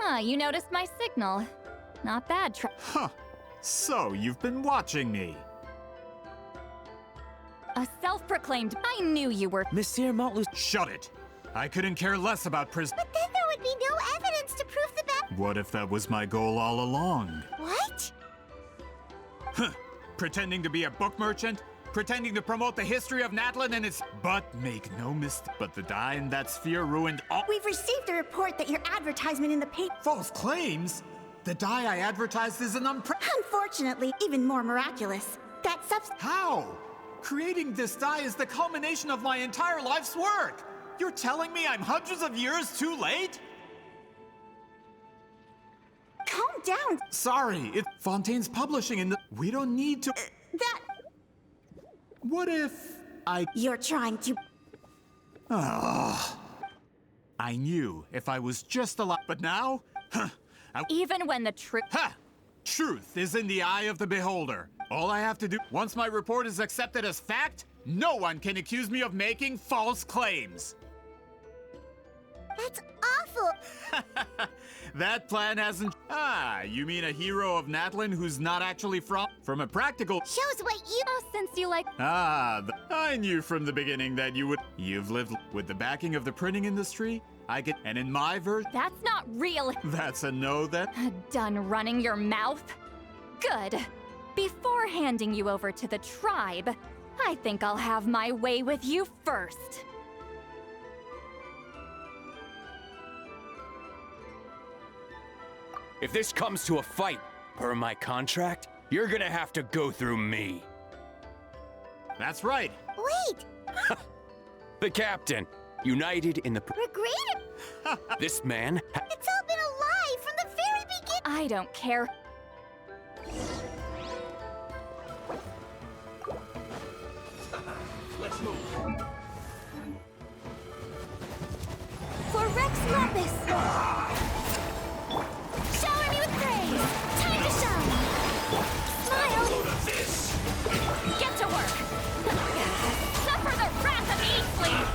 Ah, you noticed my signal. Not bad, Huh. So, you've been watching me. A self-proclaimed... I knew you were... Monsieur Montluc... Shut it! I couldn't care less about But then there would be no evidence to prove the What if that was my goal all along? What? Huh. Pretending to be a book merchant? Pretending to promote the history of Natlin and its... But make no mistake, but the dye in that sphere ruined all... We've received a report that your advertisement in the paper... False claims? The dye I advertised is an Unfortunately, even more miraculous. That substance... How? Creating this dye is the culmination of my entire life's work! You're telling me I'm hundreds of years too late? Calm down. Sorry, it's Fontaine's publishing and we don't need to... That... What if I... You're trying to... I knew if I was just alive, but now? Huh. Even when the truth... Ha! Truth is in the eye of the beholder. All I have to do, once my report is accepted as fact, no one can accuse me of making false claims. That's awful. That plan hasn't... you mean a hero of Natlin who's not actually from a practical... Shows what you... Oh, since you like... I knew from the beginning that you would... You've lived with the backing of the printing industry. I get... And in my version... That's not real. That's a no then? Done running your mouth? Good. Before handing you over to the tribe, I think I'll have my way with you first. If this comes to a fight, per my contract, you're gonna have to go through me. That's right. Wait! The captain, united in the... Regret? This man... It's all been a lie from the very beginning! I don't care. Let's move. For Rex Lapis! Shower me with praise! Time to shine! Smile! Get to work! Suffer the wrath of Eastling!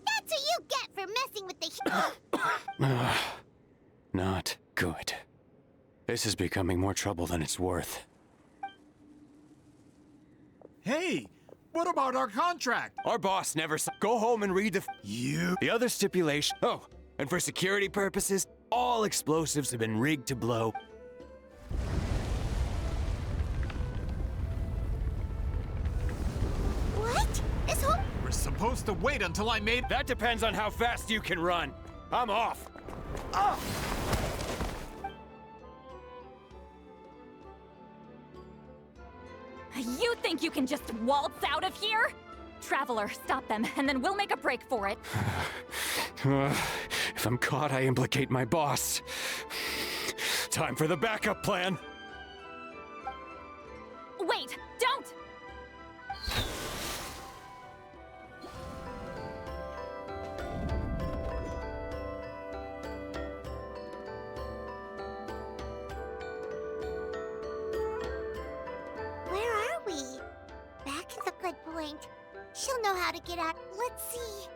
That's what you get for messing with the... Not good. This is becoming more trouble than it's worth. Hey, what about our contract? Our boss never Go home and read You... the other stipulation. Oh, and for security purposes, all explosives have been rigged to blow. What? This whole... We're supposed to wait until I made... That depends on how fast you can run. I'm off. You think you can just waltz out of here? Traveler, stop them, and then we'll make a break for it. If I'm caught, I implicate my boss. Time for the backup plan. Wait, don't! Where are we? Back at the good point. She'll know how to get out. Let's see.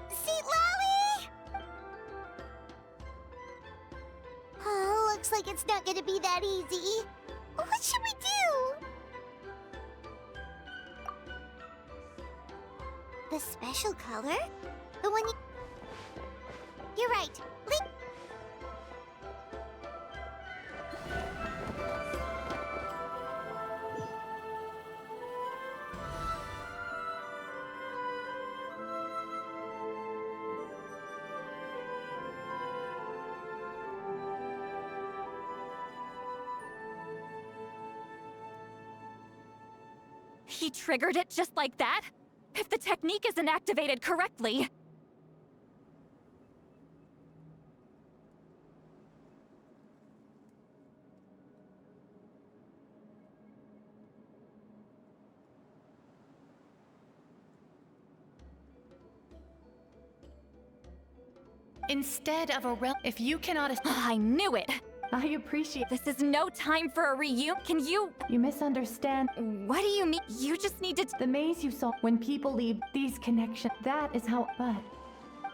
Citlali! Oh, looks like it's not gonna be that easy. What should we do? The special color? The one you... You're right. Link... He triggered it just like that? If the technique isn't activated correctly... Instead of a if you cannot... I knew it! I appreciate. This is no time for a reunion. Can you... You misunderstand. What do you mean? You just need to... The maze you saw when people leave these connections. That is how. But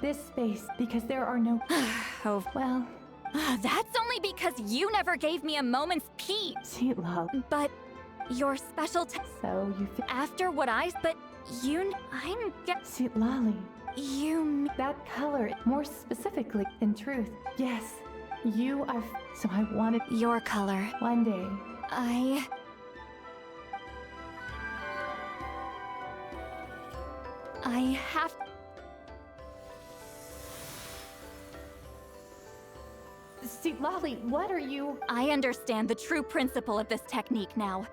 this space, because there are no. Oh, Well, that's only because you never gave me a moment's peace. Citlali. But your special So you think. after what but I'm Citlali. you That color, more specifically, in truth. Yes, you are. So I wanted. your color. One day. I have. Citlali, what are you? I understand the true principle of this technique now.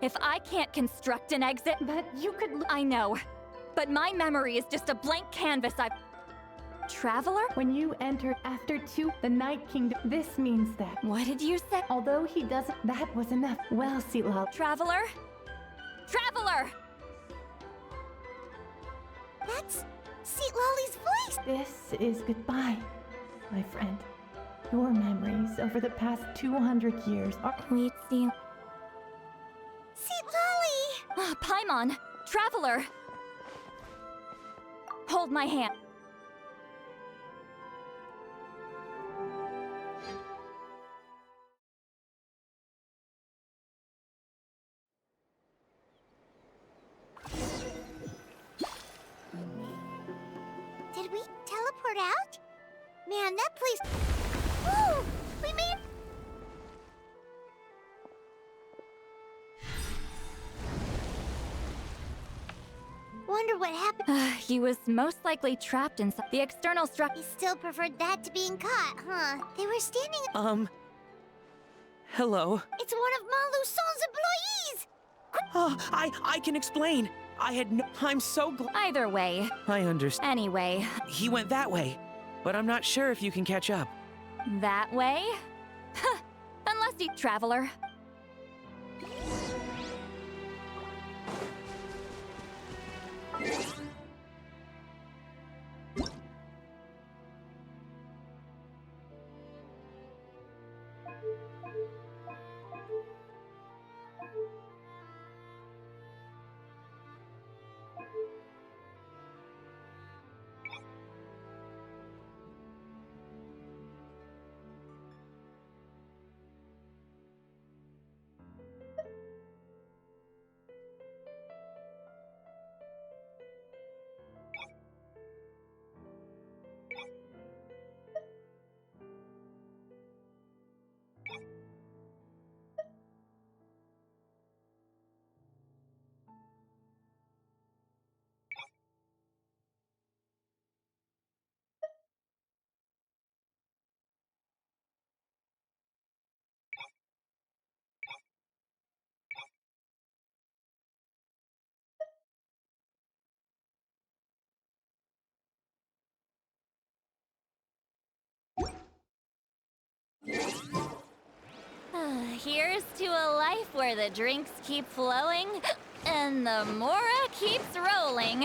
If I can't construct an exit, But you could. I know. But my memory is just a blank canvas. Traveler? When you entered after the Night Kingdom, this means that. What did you say? Although he doesn't. That was enough. Well, Citlali. Traveler? Traveler! That's Citlali's voice! This is goodbye, my friend. Your memories over the past 200 years are. Wait, see. Citlali! Paimon! Traveler! Hold my hand. Did we teleport out? Man, that place... Whoa! We made... Wonder what happened. He was most likely trapped inside the external structure. He still preferred that to being caught, huh? They were standing... Hello. It's one of Malu Son's employees! Oh, I can explain. I had no. I'm so glad. Either way. I understand. Anyway. He went that way, but I'm not sure if you can catch up. That way? Huh. Unless you... Traveler. Here's to a life where the drinks keep flowing and the Mora keeps rolling.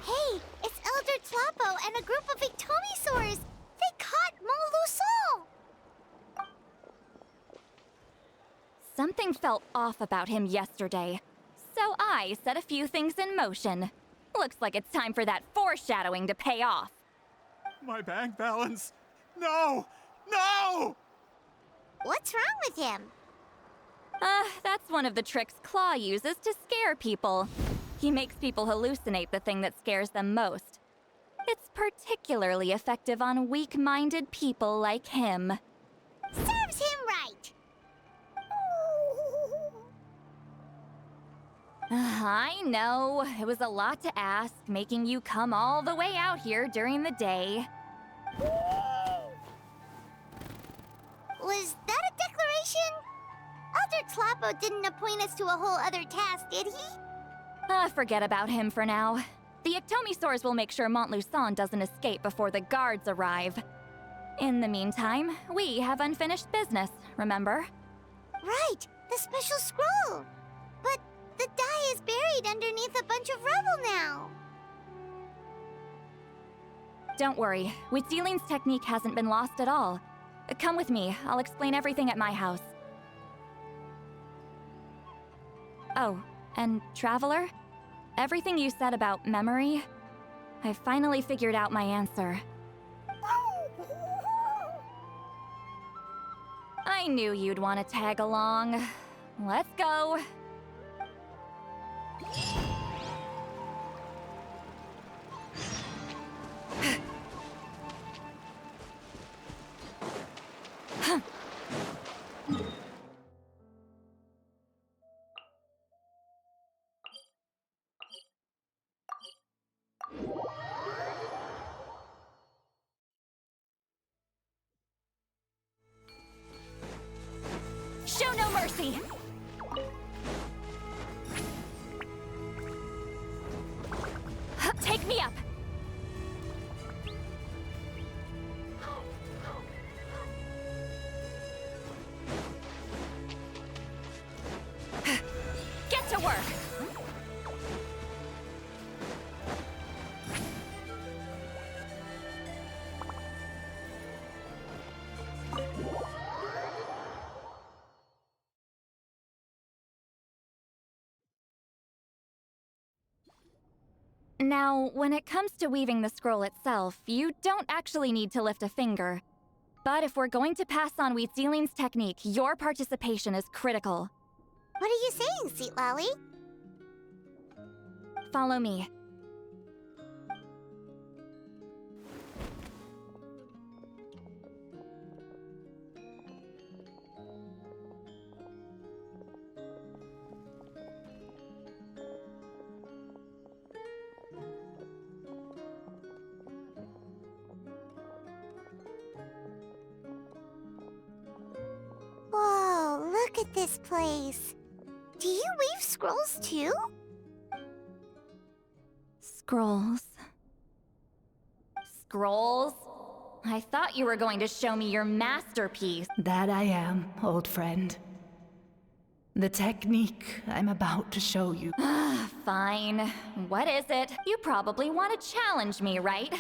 Hey, it's Elder Tlapo and a group of Ictomisaurs! They caught Malu Son! Something felt off about him yesterday, so I set a few things in motion. Looks like it's time for that foreshadowing to pay off. My bank balance. No! No! What's wrong with him? That's one of the tricks Claw uses to scare people. He makes people hallucinate the thing that scares them most. It's particularly effective on weak-minded people like him. Serves him right! I know, it was a lot to ask, making you come all the way out here during the day. Was that a declaration? Elder Tlapo didn't appoint us to a whole other task, did he? Forget about him for now. The Ictomisaurs will make sure Montluçon doesn't escape before the guards arrive. In the meantime, we have unfinished business, remember? Right, the special scroll. But the die is buried underneath a bunch of rubble now. Don't worry. Witzeling's technique hasn't been lost at all. Come with me. I'll explain everything at my house. Oh, and Traveler? Everything you said about memory, I finally figured out my answer. I knew you'd want to tag along. Let's go. Show no mercy! Take me up! Get to work! Now, when it comes to weaving the scroll itself, you don't actually need to lift a finger. But if we're going to pass on Witzeling's technique, your participation is critical. What are you saying, Citlali? Follow me. Whoa, look at this place. Do you weave scrolls too? Scrolls. Scrolls? I thought you were going to show me your masterpiece. That I am, old friend. The technique I'm about to show you. Fine. What is it? You probably want to challenge me, right?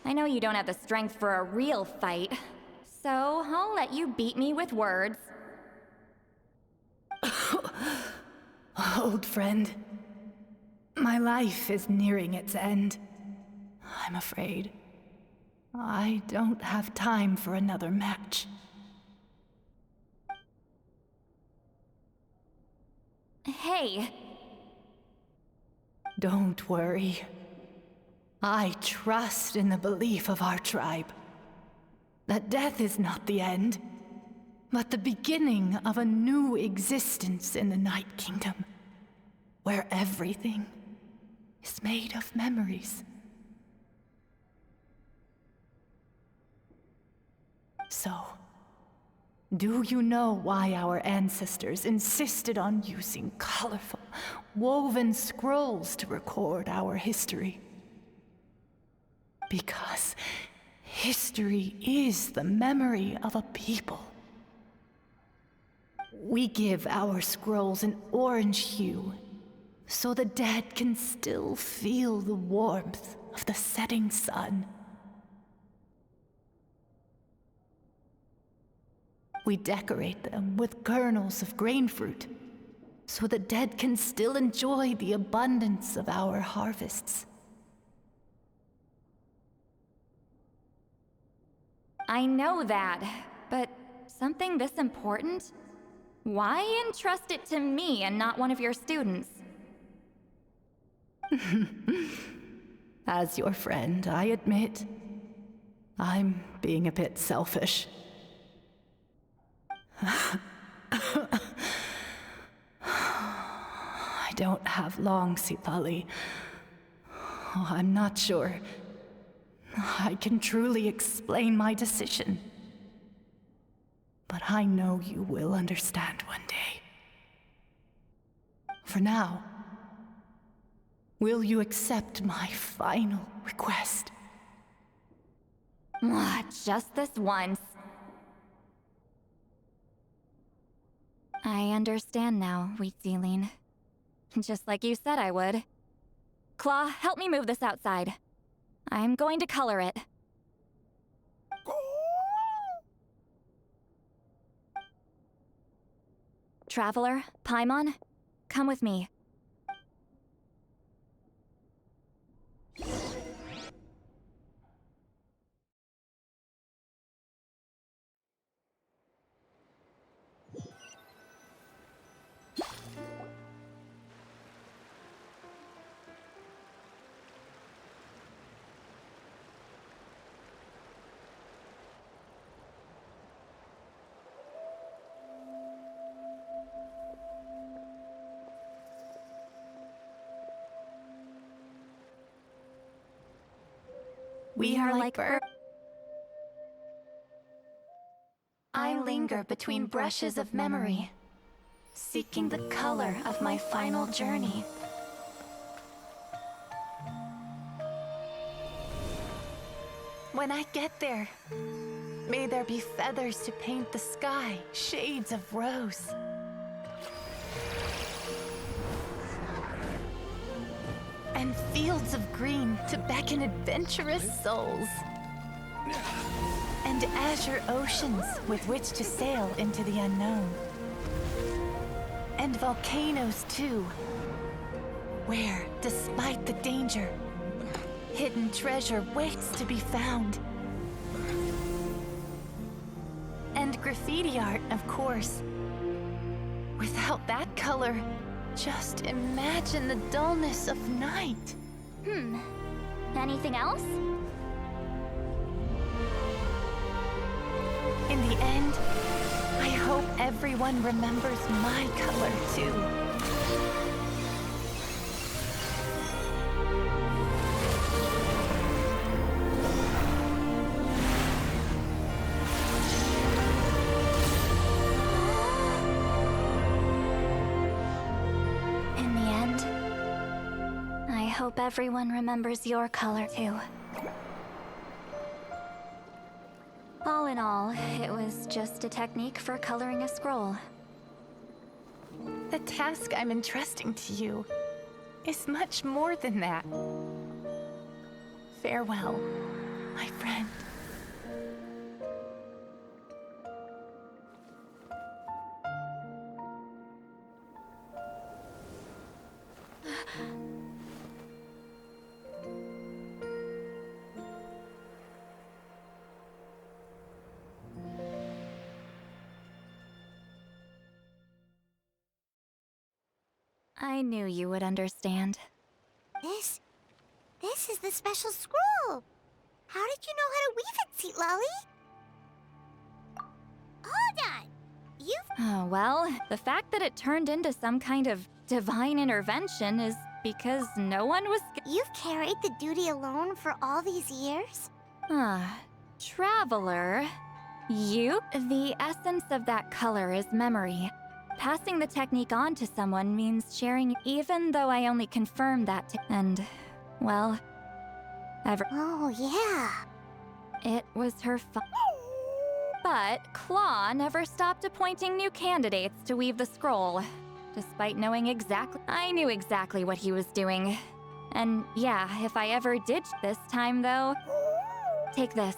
I know you don't have the strength for a real fight, so I'll let you beat me with words. Old friend, my life is nearing its end. I'm afraid I don't have time for another match. Hey. Don't worry. I trust in the belief of our tribe that death is not the end, but the beginning of a new existence in the Night Kingdom, where everything is made of memories. So, do you know why our ancestors insisted on using colorful, woven scrolls to record our history? Because history is the memory of a people. We give our scrolls an orange hue, so the dead can still feel the warmth of the setting sun. We decorate them with kernels of grain fruit, so the dead can still enjoy the abundance of our harvests. I know that, but something this important? Why entrust it to me and not one of your students? As your friend, I admit, I'm being a bit selfish. I don't have long, Citlali. Oh, I'm not sure I can truly explain my decision. But I know you will understand one day. For now, will you accept my final request? Just this once. I understand now, Witzeling. Just like you said I would. Claw, help me move this outside. I'm going to color it. Traveler, Paimon, come with me. We are like birds. I linger between brushes of memory, seeking the color of my final journey. When I get there, may there be feathers to paint the sky, shades of rose. And fields of green to beckon adventurous souls. And azure oceans with which to sail into the unknown. And volcanoes too, where, despite the danger, hidden treasure waits to be found. And graffiti art, of course. Without that color, just imagine the dullness of night. Anything else? In the end, I hope everyone remembers my color too. In the end, I hope everyone remembers your color too. All in all, it was just a technique for coloring a scroll. The task I'm entrusting to you is much more than that. Farewell, my friend. I knew you would understand. This is the special scroll. How did you know how to weave it, Citlali? Hold on. Oh, well, the fact that it turned into some kind of divine intervention is because no one was... You've carried the duty alone for all these years? Traveler. You? The essence of that color is memory. Passing the technique on to someone means sharing, even though I only confirmed that and, well, Oh, yeah. it was her But Claw never stopped appointing new candidates to weave the scroll, despite knowing I knew exactly what he was doing. And yeah, if I ever did this time, though, take this.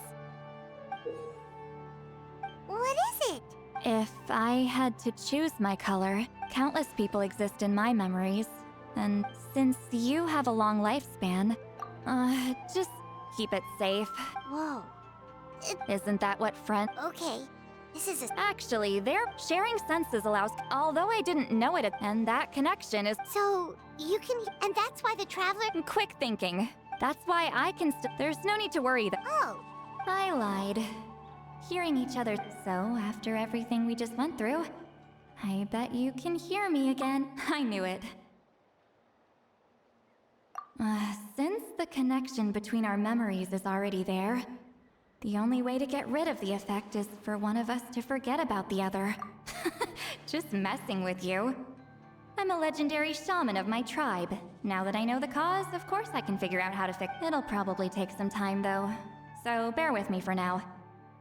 What is it? If I had to choose my color, countless people exist in my memories. And since you have a long lifespan, just keep it safe. Whoa. Isn't that what friend... Okay. This is a... Actually, their sharing senses allows... Although I didn't know it, and that connection is... So, you can... And that's why the Traveler... Quick thinking. That's why I can There's no need to worry that... Oh. I lied. Hearing each other. So, after everything we just went through, I bet you can hear me again. I knew it. Since the connection between our memories is already there, the only way to get rid of the effect is for one of us to forget about the other. Just messing with you. I'm a legendary shaman of my tribe. Now that I know the cause, of course I can figure out how to fix it. It'll probably take some time, though. So bear with me for now.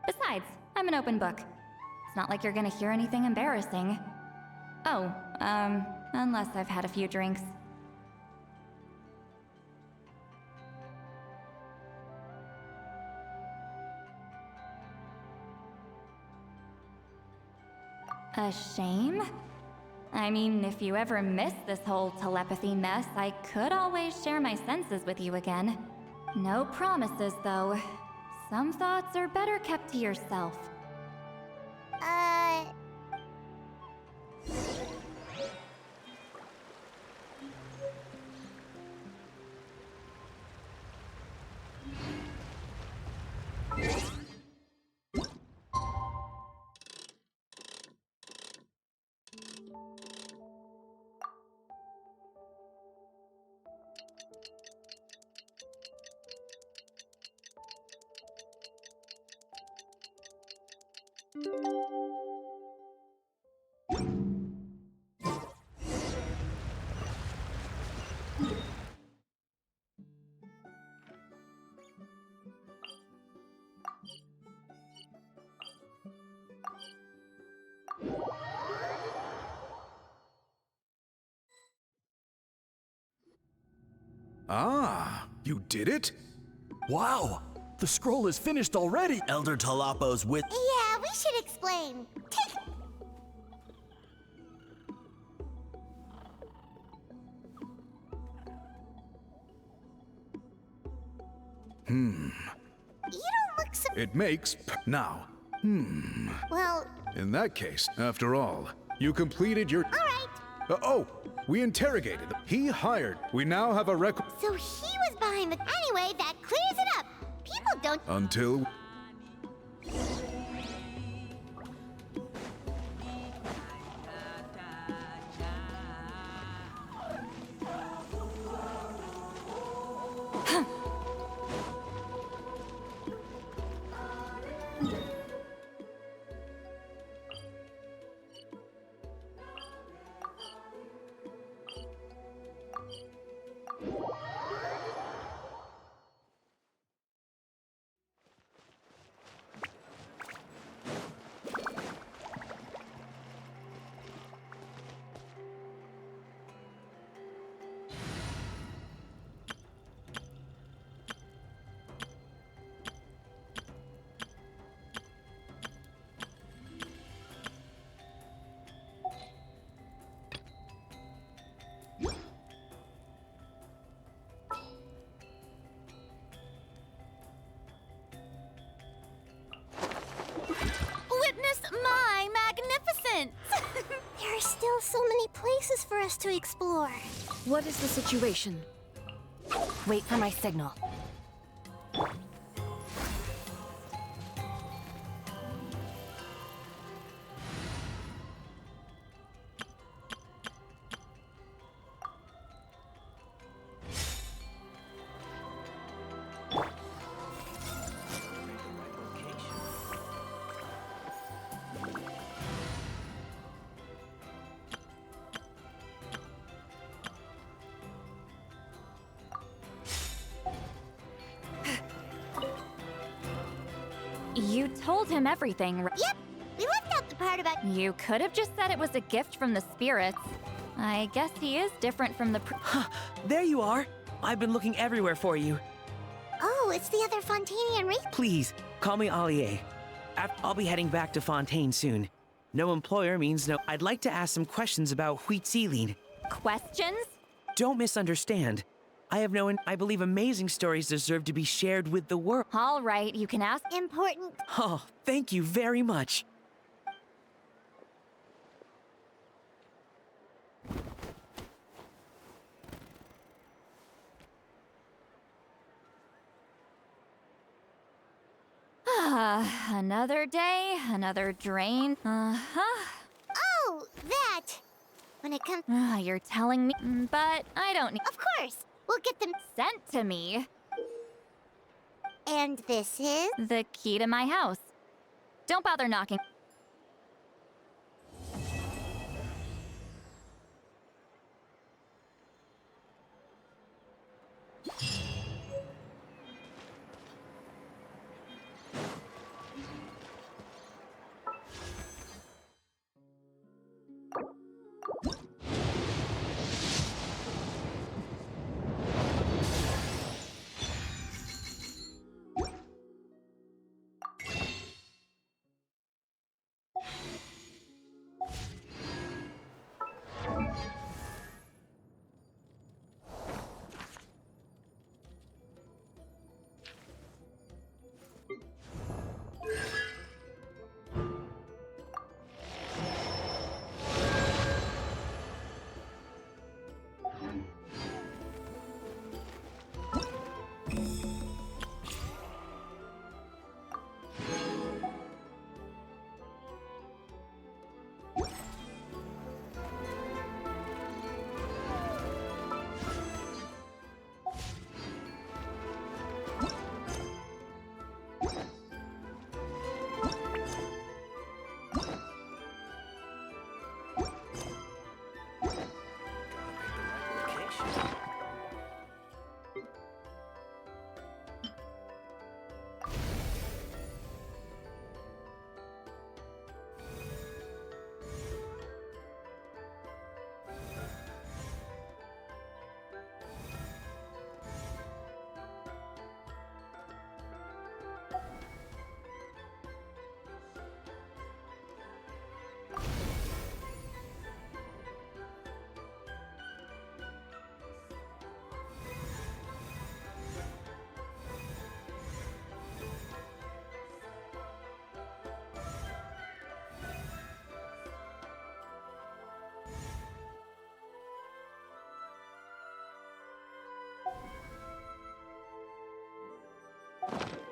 Besides, I'm an open book. It's not like you're gonna hear anything embarrassing. Oh, unless I've had a few drinks. A shame? I mean, if you ever miss this whole telepathy mess, I could always share my senses with you again. No promises, though. Some thoughts are better kept to yourself. Ah, you did it? Wow, the scroll is finished already. Elder Talapo's with. Yeah, we should explain. You don't look so. It makes now. Well, In that case, after all, you completed your. all right. Oh, we interrogated them. He hired. We now have a record So he was behind the. Anyway, that clears it up. People don't. until. Witness my magnificence! There are still so many places for us to explore. What is the situation? Wait for my signal. You told him everything, right? Yep, we left out the part about. You could have just said it was a gift from the spirits. I guess he is different from the There you are. I've been looking everywhere for you. Oh, it's the other Fontanian Wraith. Please, call me Allier. I'll be heading back to Fontaine soon. No employer means no. I'd like to ask some questions about Huitzilin. questions? Don't misunderstand. I believe amazing stories deserve to be shared with the world. All right, you can ask. Important. Oh, thank you very much. Another day, another drain. Oh, that. When it comes. You're telling me, but I don't need Of course, we'll get them. sent to me. And this is. The key to my house. Don't bother knocking. Huh?